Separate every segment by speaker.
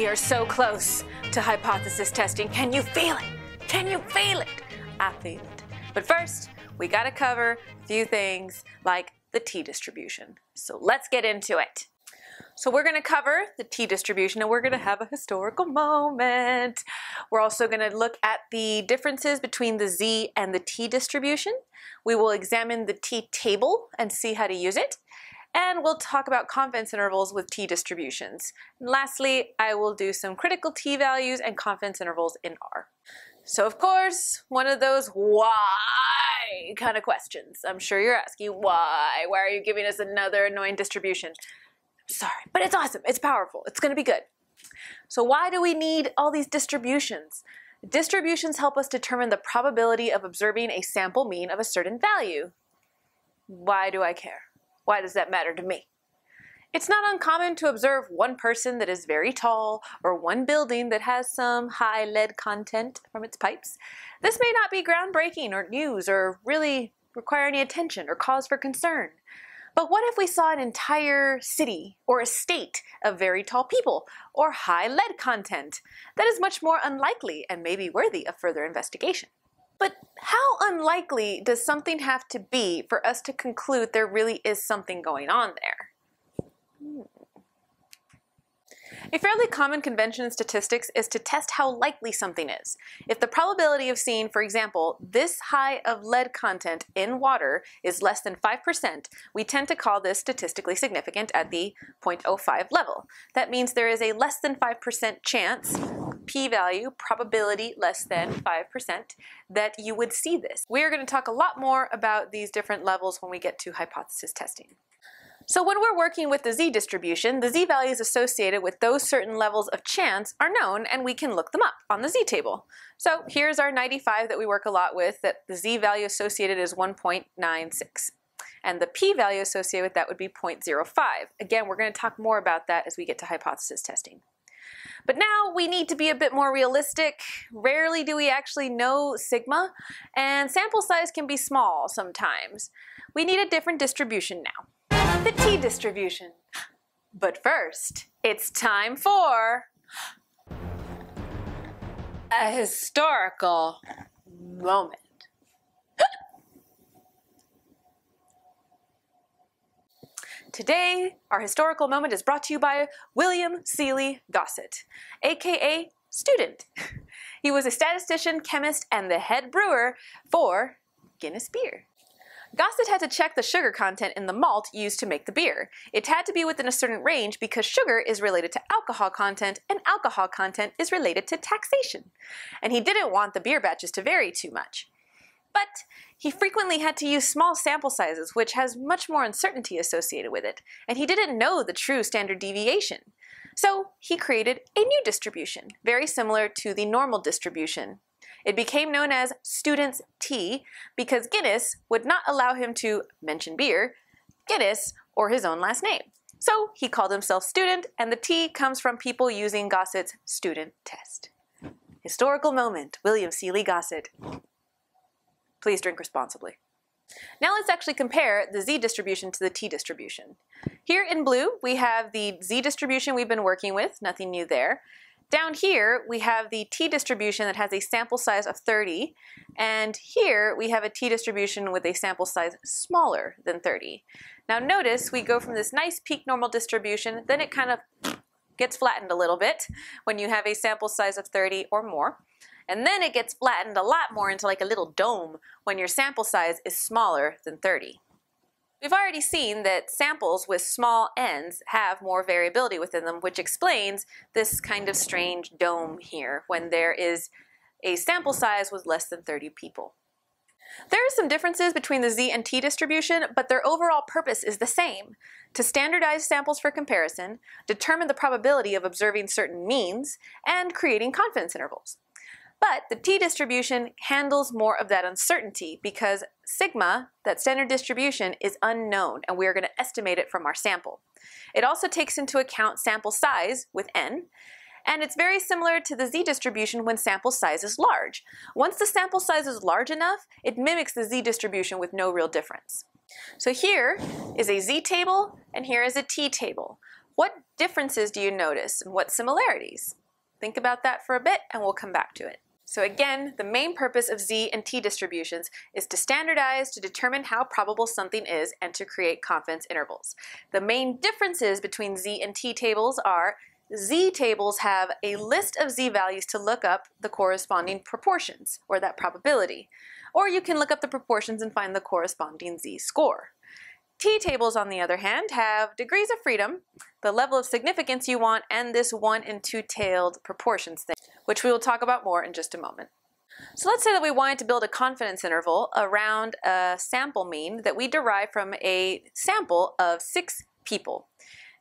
Speaker 1: We are so close to hypothesis testing. Can you feel it? Can you feel it? I feel it. But first, we gotta cover a few things like the t-distribution. So let's get into it. So we're going to cover the t-distribution and we're going to have a historical moment. We're also going to look at the differences between the z and the t-distribution. We will examine the t-table and see how to use it. And we'll talk about confidence intervals with t-distributions. And lastly, I will do some critical t-values and confidence intervals in R. So of course, one of those why kind of questions. I'm sure you're asking why? Why are you giving us another annoying distribution? Sorry, but it's awesome, it's powerful, it's gonna be good. So why do we need all these distributions? Distributions help us determine the probability of observing a sample mean of a certain value. Why do I care? Why does that matter to me? It's not uncommon to observe one person that is very tall or one building that has some high lead content from its pipes. This may not be groundbreaking or news or really require any attention or cause for concern. But what if we saw an entire city or a state of very tall people or high lead content? That is much more unlikely and maybe worthy of further investigation. But how unlikely does something have to be for us to conclude there really is something going on there? A fairly common convention in statistics is to test how likely something is. If the probability of seeing, for example, this high of lead content in water is less than 5%, we tend to call this statistically significant at the 0.05 level. That means there is a less than 5% chance, p-value, probability less than 5%, that you would see this. We are going to talk a lot more about these different levels when we get to hypothesis testing. So when we're working with the z-distribution, the z-values associated with those certain levels of chance are known and we can look them up on the z-table. So here's our 95 that we work a lot with, that the z-value associated is 1.96. And the p-value associated with that would be 0.05. Again, we're going to talk more about that as we get to hypothesis testing. But now we need to be a bit more realistic. Rarely do we actually know sigma, and sample size can be small sometimes. We need a different distribution now. The t-distribution. But first, it's time for a historical moment. Today, our historical moment is brought to you by William Seeley Gosset, aka Student. He was a statistician, chemist, and the head brewer for Guinness beer. Gosset had to check the sugar content in the malt used to make the beer. It had to be within a certain range because sugar is related to alcohol content and alcohol content is related to taxation. And he didn't want the beer batches to vary too much. But he frequently had to use small sample sizes, which has much more uncertainty associated with it, and he didn't know the true standard deviation. So he created a new distribution, very similar to the normal distribution. It became known as Student's T because Guinness would not allow him to mention beer, Guinness, or his own last name. So he called himself Student, and the T comes from people using Gosset's student test. Historical moment, William Seeley Gosset. Please drink responsibly. Now let's actually compare the z-distribution to the t-distribution. Here in blue, we have the z-distribution we've been working with, nothing new there. Down here, we have the t-distribution that has a sample size of 30, and here we have a t-distribution with a sample size smaller than 30. Now notice we go from this nice peak normal distribution, then it kind of gets flattened a little bit when you have a sample size of 30 or more. And then it gets flattened a lot more into like a little dome when your sample size is smaller than 30. We've already seen that samples with small n's have more variability within them, which explains this kind of strange dome here when there is a sample size with less than 30 people. There are some differences between the z and t distribution, but their overall purpose is the same: to standardize samples for comparison, determine the probability of observing certain means, and creating confidence intervals. But the t-distribution handles more of that uncertainty because sigma, that standard distribution, is unknown and we are going to estimate it from our sample. It also takes into account sample size with n, and it's very similar to the z-distribution when sample size is large. Once the sample size is large enough, it mimics the z-distribution with no real difference. So here is a z-table and here is a t-table. What differences do you notice and what similarities? Think about that for a bit and we'll come back to it. So again, the main purpose of Z and T distributions is to standardize, to determine how probable something is, and to create confidence intervals. The main differences between Z and T tables are Z tables have a list of Z values to look up the corresponding proportions, or that probability. Or you can look up the proportions and find the corresponding Z score. T tables, on the other hand, have degrees of freedom, the level of significance you want, and this one and two-tailed proportions thing, which we will talk about more in just a moment. So let's say that we wanted to build a confidence interval around a sample mean that we derive from a sample of 6 people.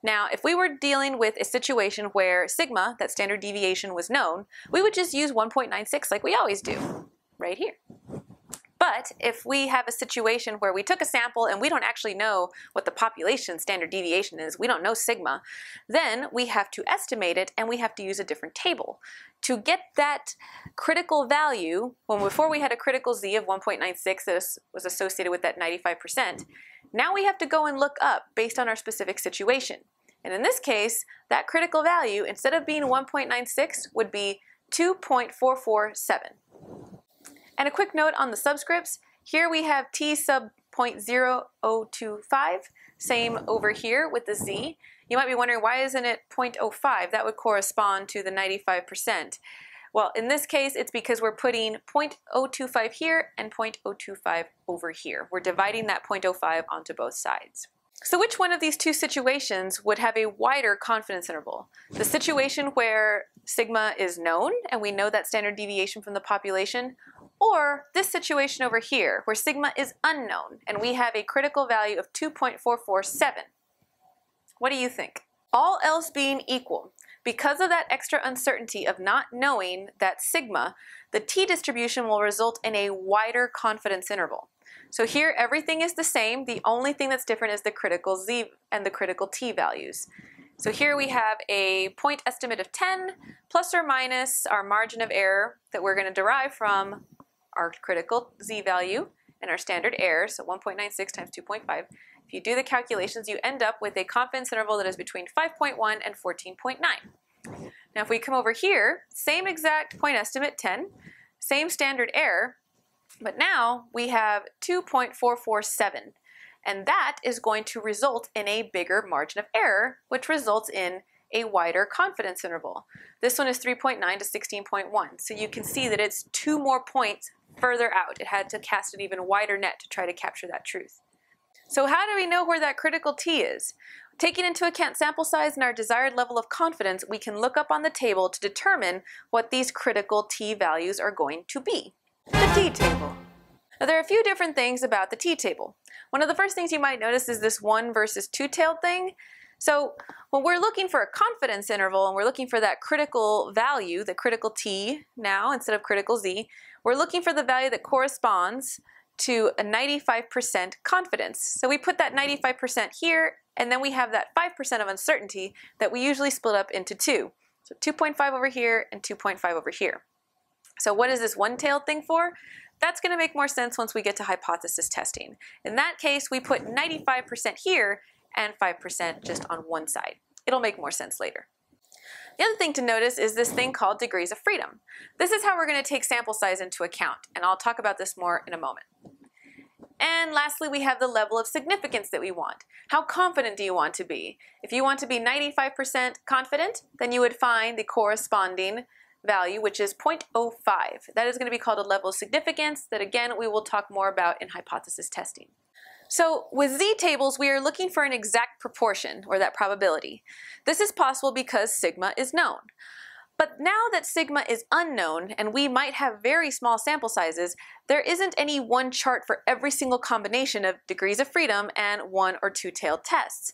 Speaker 1: Now, if we were dealing with a situation where sigma, that standard deviation, was known, we would just use 1.96 like we always do, right here. But if we have a situation where we took a sample and we don't actually know what the population standard deviation is, we don't know sigma, then we have to estimate it and we have to use a different table. To get that critical value, before we had a critical Z of 1.96 that was associated with that 95%, now we have to go and look up based on our specific situation. And in this case, that critical value, instead of being 1.96, would be 2.447. And a quick note on the subscripts, here we have T sub 0.0025, same over here with the Z. You might be wondering, why isn't it 0.05? That would correspond to the 95%. Well, in this case, it's because we're putting 0.025 here and 0.025 over here. We're dividing that 0.05 onto both sides. So which one of these two situations would have a wider confidence interval? The situation where sigma is known and we know that standard deviation from the population, or this situation over here where sigma is unknown and we have a critical value of 2.447. What do you think? All else being equal, because of that extra uncertainty of not knowing that sigma, the T distribution will result in a wider confidence interval. So here everything is the same, the only thing that's different is the critical Z and the critical T values. So here we have a point estimate of 10 plus or minus our margin of error that we're going to derive from our critical Z value and our standard error, so 1.96 times 2.5. If you do the calculations, you end up with a confidence interval that is between 5.1 and 14.9. Now if we come over here, same exact point estimate, 10, same standard error, but now we have 2.447, and that is going to result in a bigger margin of error, which results in a wider confidence interval. This one is 3.9 to 16.1, so you can see that it's 2 more points further out. It had to cast an even wider net to try to capture that truth. So how do we know where that critical T is? Taking into account sample size and our desired level of confidence, we can look up on the table to determine what these critical T values are going to be. The T table. Now there are a few different things about the T table. One of the first things you might notice is this 1 versus 2-tailed thing. So when we're looking for a confidence interval and we're looking for that critical value, the critical T now instead of critical Z, we're looking for the value that corresponds to a 95% confidence. So we put that 95% here, and then we have that 5% of uncertainty that we usually split up into 2. So 2.5 over here and 2.5 over here. So what is this 1-tailed thing for? That's going to make more sense once we get to hypothesis testing. In that case, we put 95% here and 5% just on one side. It'll make more sense later. The other thing to notice is this thing called degrees of freedom. This is how we're going to take sample size into account, and I'll talk about this more in a moment. And lastly, we have the level of significance that we want. How confident do you want to be? If you want to be 95% confident, then you would find the corresponding value, which is 0.05. That is going to be called a level of significance that, again, we will talk more about in hypothesis testing. So with Z tables, we are looking for an exact proportion, or that probability. This is possible because sigma is known. But now that sigma is unknown, and we might have very small sample sizes, there isn't any one chart for every single combination of degrees of freedom and 1 or 2-tailed tests.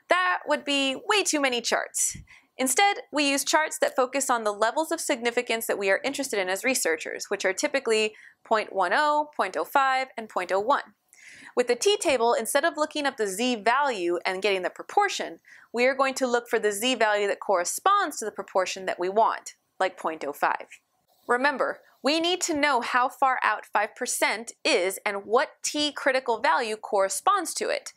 Speaker 1: That would be way too many charts. Instead, we use charts that focus on the levels of significance that we are interested in as researchers, which are typically 0.10, 0.05, and 0.01. With the T-table, instead of looking up the Z value and getting the proportion, we are going to look for the Z value that corresponds to the proportion that we want, like 0.05. Remember, we need to know how far out 5% is and what T critical value corresponds to it.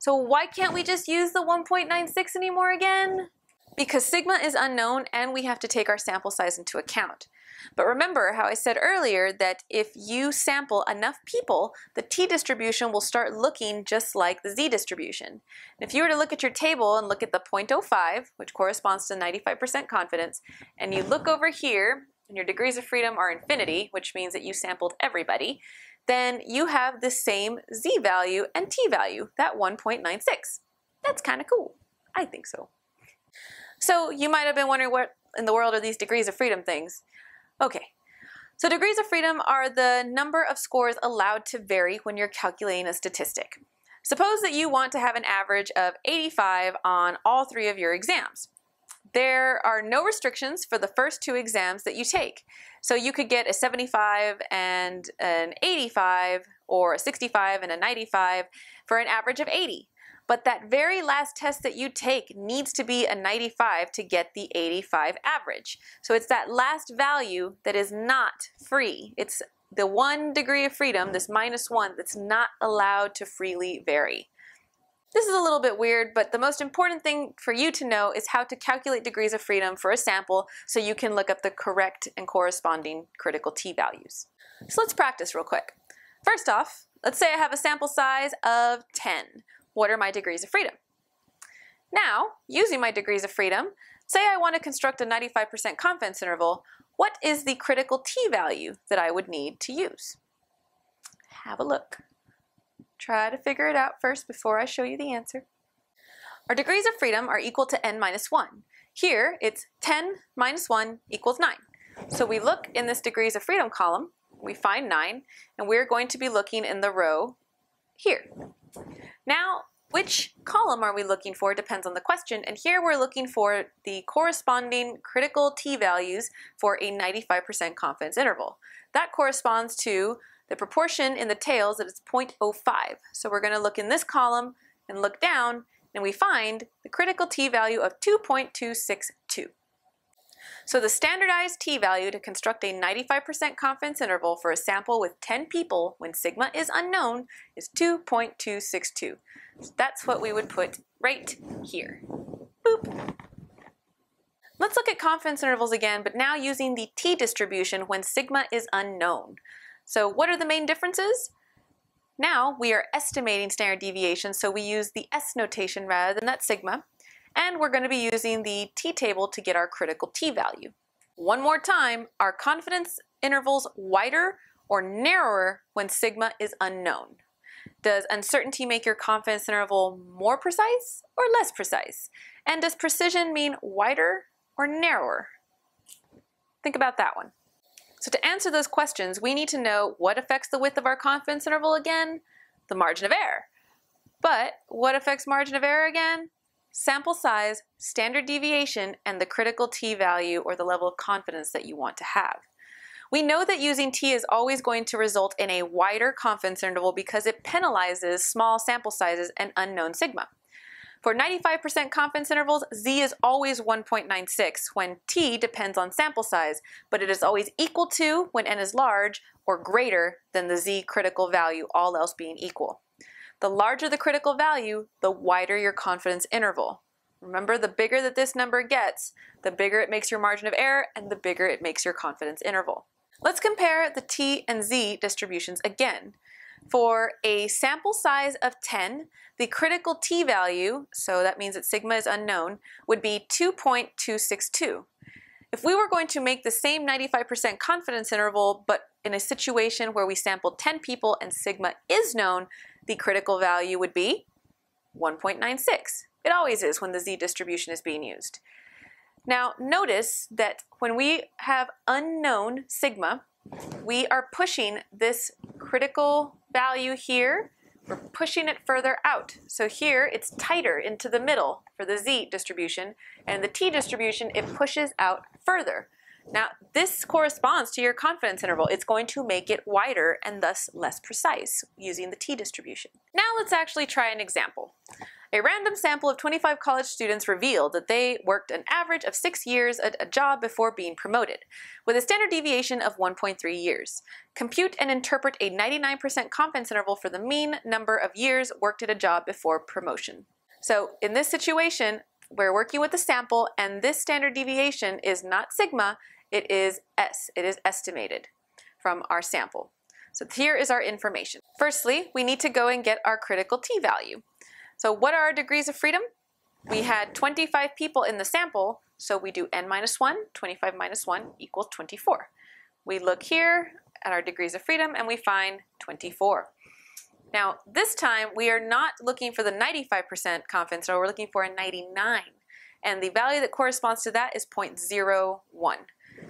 Speaker 1: So why can't we just use the 1.96 anymore again? Because sigma is unknown and we have to take our sample size into account. But remember how I said earlier that if you sample enough people, the t-distribution will start looking just like the z-distribution. If you were to look at your table and look at the 0.05, which corresponds to 95% confidence, and you look over here and your degrees of freedom are infinity, which means that you sampled everybody, then you have the same z-value and t-value, that 1.96. That's kind of cool. I think so. So you might have been wondering what in the world are these degrees of freedom things? Okay, so degrees of freedom are the number of scores allowed to vary when you're calculating a statistic. Suppose that you want to have an average of 85 on all 3 of your exams. There are no restrictions for the first 2 exams that you take. So you could get a 75 and an 85 or a 65 and a 95 for an average of 80. But that very last test that you take needs to be a 95 to get the 85 average. So it's that last value that is not free. It's the 1 degree of freedom, this -1, that's not allowed to freely vary. This is a little bit weird, but the most important thing for you to know is how to calculate degrees of freedom for a sample so you can look up the correct and corresponding critical t-values. So let's practice real quick. First off, let's say I have a sample size of 10. What are my degrees of freedom? Now, using my degrees of freedom, say I want to construct a 95% confidence interval, what is the critical t-value that I would need to use? Have a look. Try to figure it out first before I show you the answer. Our degrees of freedom are equal to n-1. Here, it's 10 minus 1 equals 9. So we look in this degrees of freedom column, we find 9, and we're going to be looking in the row here. Now, which column are we looking for depends on the question, and here we're looking for the corresponding critical t-values for a 95% confidence interval. That corresponds to the proportion in the tails that is 0.05. So we're going to look in this column and look down, and we find the critical t-value of 2.262. So the standardized t-value to construct a 95% confidence interval for a sample with 10 people when sigma is unknown is 2.262. So that's what we would put right here. Boop. Let's look at confidence intervals again, but now using the t-distribution when sigma is unknown. So what are the main differences? Now we are estimating standard deviation, so we use the S notation rather than that sigma. And we're going to be using the t-table to get our critical t-value. One more time, are confidence intervals wider or narrower when sigma is unknown? Does uncertainty make your confidence interval more precise or less precise? And does precision mean wider or narrower? Think about that one. So to answer those questions, we need to know what affects the width of our confidence interval again? The margin of error. But what affects margin of error again? Sample size, standard deviation, and the critical t-value or the level of confidence that you want to have. We know that using t is always going to result in a wider confidence interval because it penalizes small sample sizes and unknown sigma. For 95% confidence intervals, z is always 1.96 when t depends on sample size, but it is always equal to when n is large or greater than the z critical value, all else being equal. The larger the critical value, the wider your confidence interval. Remember, the bigger that this number gets, the bigger it makes your margin of error and the bigger it makes your confidence interval. Let's compare the t and z distributions again. For a sample size of 10, the critical t-value, so that means that sigma is unknown, would be 2.262. If we were going to make the same 95% confidence interval, but in a situation where we sampled 10 people and sigma is known, the critical value would be 1.96. It always is when the z distribution is being used. Now notice that when we have unknown sigma, we are pushing this critical value here, we're pushing it further out. So here it's tighter into the middle for the z distribution, and the t distribution, it pushes out further. Now this corresponds to your confidence interval. It's going to make it wider and thus less precise using the t distribution. Now let's actually try an example. A random sample of 25 college students revealed that they worked an average of 6 years at a job before being promoted, with a standard deviation of 1.3 years. Compute and interpret a 99% confidence interval for the mean number of years worked at a job before promotion. So in this situation, we're working with a sample, and this standard deviation is not sigma, it is S. It is estimated from our sample. So here is our information. Firstly, we need to go and get our critical t-value. So what are our degrees of freedom? We had 25 people in the sample, so we do n minus 1, 25 minus 1 equals 24. We look here at our degrees of freedom and we find 24. Now this time we are not looking for the 95% confidence interval, we're looking for a 99. And the value that corresponds to that is 0.01.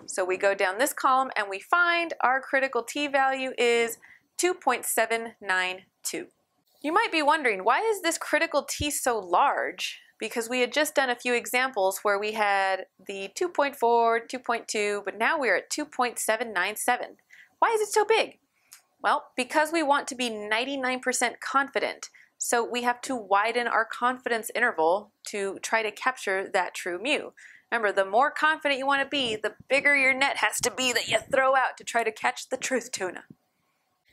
Speaker 1: So we go down this column and we find our critical t-value is 2.792. You might be wondering, why is this critical t so large? Because we had just done a few examples where we had the 2.4, 2.2, but now we're at 2.797. Why is it so big? Well, because we want to be 99% confident. So we have to widen our confidence interval to try to capture that true mu. Remember, the more confident you want to be, the bigger your net has to be that you throw out to try to catch the truth tuna.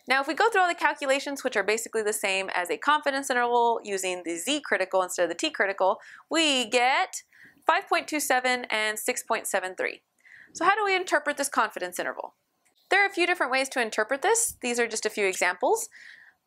Speaker 1: Now, if we go through all the calculations, which are basically the same as a confidence interval using the z critical instead of the t critical, we get 5.27 and 6.73. So how do we interpret this confidence interval? There are a few different ways to interpret this. These are just a few examples.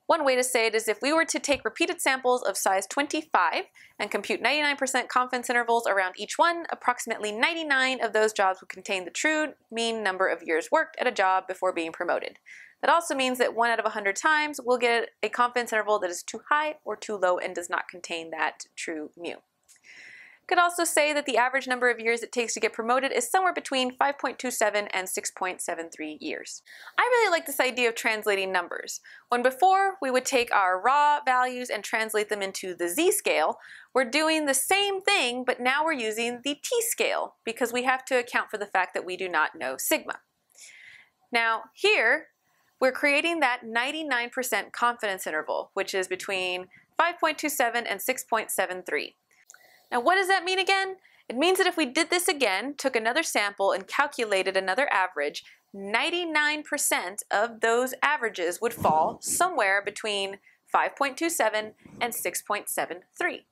Speaker 1: One way to say it is if we were to take repeated samples of size 25 and compute 99% confidence intervals around each one, approximately 99 of those jobs would contain the true mean number of years worked at a job before being promoted. That also means that 1 out of 100 times we'll get a confidence interval that is too high or too low and does not contain that true mu. Could also say that the average number of years it takes to get promoted is somewhere between 5.27 and 6.73 years. I really like this idea of translating numbers. When before we would take our raw values and translate them into the z-scale, we're doing the same thing, but now we're using the t-scale because we have to account for the fact that we do not know sigma. Now here, we're creating that 99% confidence interval, which is between 5.27 and 6.73. Now what does that mean again? It means that if we did this again, took another sample and calculated another average, 99% of those averages would fall somewhere between 5.27 and 6.73.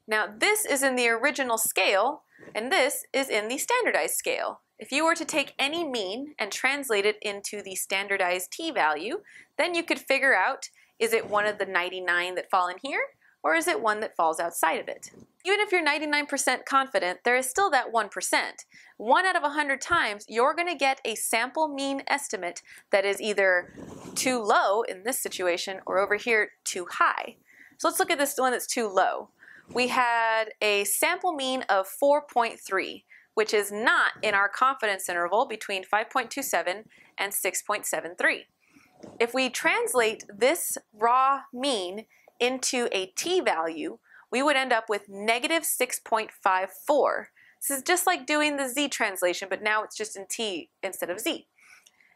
Speaker 1: Now this is in the original scale, and this is in the standardized scale. If you were to take any mean and translate it into the standardized t-value, then you could figure out, is it one of the 99 that fall in here? Or is it one that falls outside of it? Even if you're 99% confident, there is still that 1%. 1 out of 100 times, you're going to get a sample mean estimate that is either too low in this situation or over here too high. So let's look at this one that's too low. We had a sample mean of 4.3, which is not in our confidence interval between 5.27 and 6.73. If we translate this raw mean into a t-value, we would end up with negative 6.54. This is just like doing the z translation, but now it's just in t instead of z.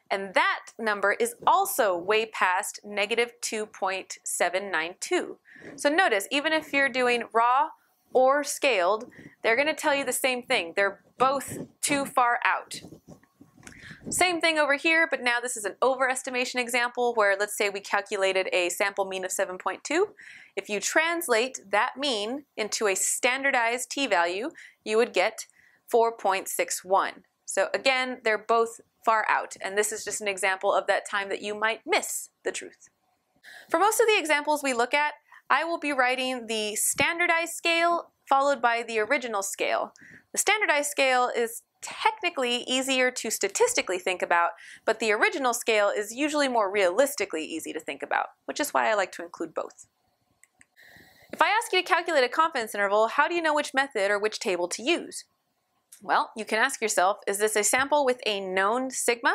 Speaker 1: And that number is also way past negative 2.792. So notice, even if you're doing raw or scaled, they're going to tell you the same thing. They're both too far out. Same thing over here, but now this is an overestimation example where let's say we calculated a sample mean of 7.2. If you translate that mean into a standardized t-value, you would get 4.61. So again, they're both far out, and this is just an example of that time that you might miss the truth. For most of the examples we look at, I will be writing the standardized scale followed by the original scale. The standardized scale is technically easier to statistically think about, but the original scale is usually more realistically easy to think about, which is why I like to include both. If I ask you to calculate a confidence interval, how do you know which method or which table to use? Well, you can ask yourself, is this a sample with a known sigma?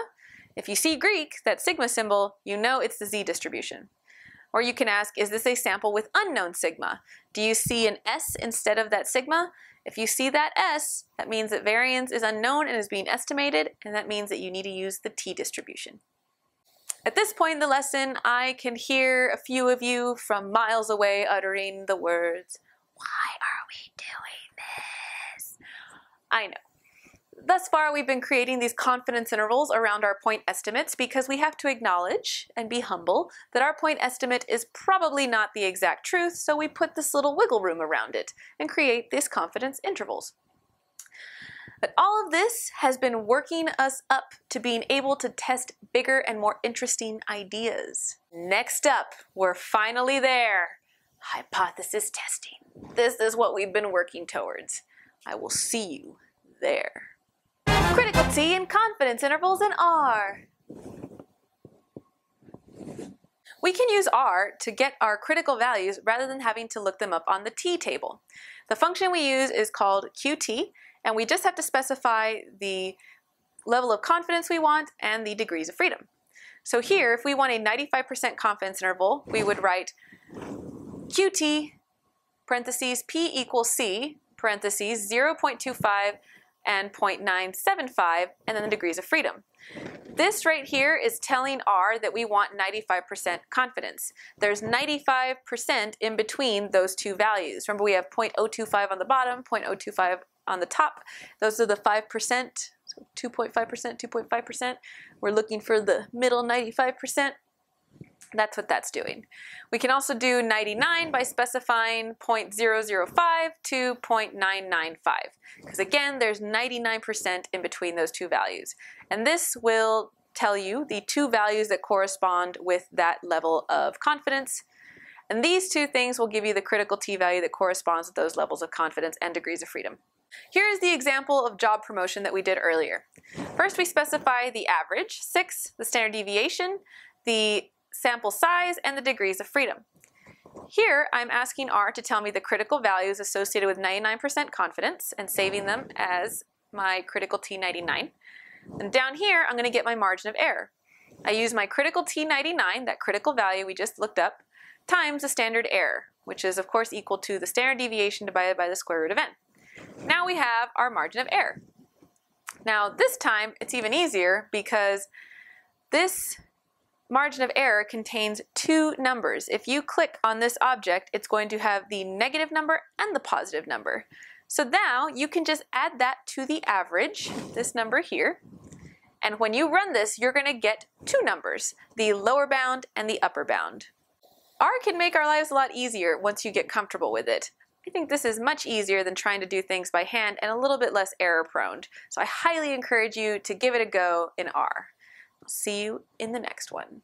Speaker 1: If you see Greek, that sigma symbol, you know it's the z distribution. Or you can ask, is this a sample with unknown sigma? Do you see an S instead of that sigma? If you see that S, that means that variance is unknown and is being estimated, and that means that you need to use the t distribution. At this point in the lesson, I can hear a few of you from miles away uttering the words, "Why are we doing this?" I know. Thus far, we've been creating these confidence intervals around our point estimates because we have to acknowledge and be humble that our point estimate is probably not the exact truth, so we put this little wiggle room around it and create these confidence intervals. But all of this has been working us up to being able to test bigger and more interesting ideas. Next up, we're finally there. Hypothesis testing. This is what we've been working towards. I will see you there. Critical T and confidence intervals in R. We can use R to get our critical values rather than having to look them up on the T table. The function we use is called QT, and we just have to specify the level of confidence we want and the degrees of freedom. So here, if we want a 95% confidence interval, we would write QT, parentheses, P equals C, parentheses, 0.25 and 0.975, and then the degrees of freedom. This right here is telling R that we want 95% confidence. There's 95% in between those two values. Remember, we have 0.025 on the bottom, 0.025 on the top. Those are the 5%, so 2.5%, 2.5%. We're looking for the middle 95%. That's what that's doing. We can also do 99 by specifying 0.005 to 0.995, because again, there's 99% in between those two values. And this will tell you the two values that correspond with that level of confidence. And these two things will give you the critical T value that corresponds with those levels of confidence and degrees of freedom. Here is the example of job promotion that we did earlier. First, we specify the average, 6, the standard deviation, the sample size, and the degrees of freedom. Here, I'm asking R to tell me the critical values associated with 99% confidence and saving them as my critical T99. And down here, I'm going to get my margin of error. I use my critical T99, that critical value we just looked up, times the standard error, which is of course equal to the standard deviation divided by the square root of n. Now we have our margin of error. Now this time, it's even easier because this margin of error contains two numbers. If you click on this object, it's going to have the negative number and the positive number. So now you can just add that to the average, this number here, and when you run this, you're going to get two numbers, the lower bound and the upper bound. R can make our lives a lot easier once you get comfortable with it. I think this is much easier than trying to do things by hand and a little bit less error prone. So I highly encourage you to give it a go in R. I'll see you in the next one.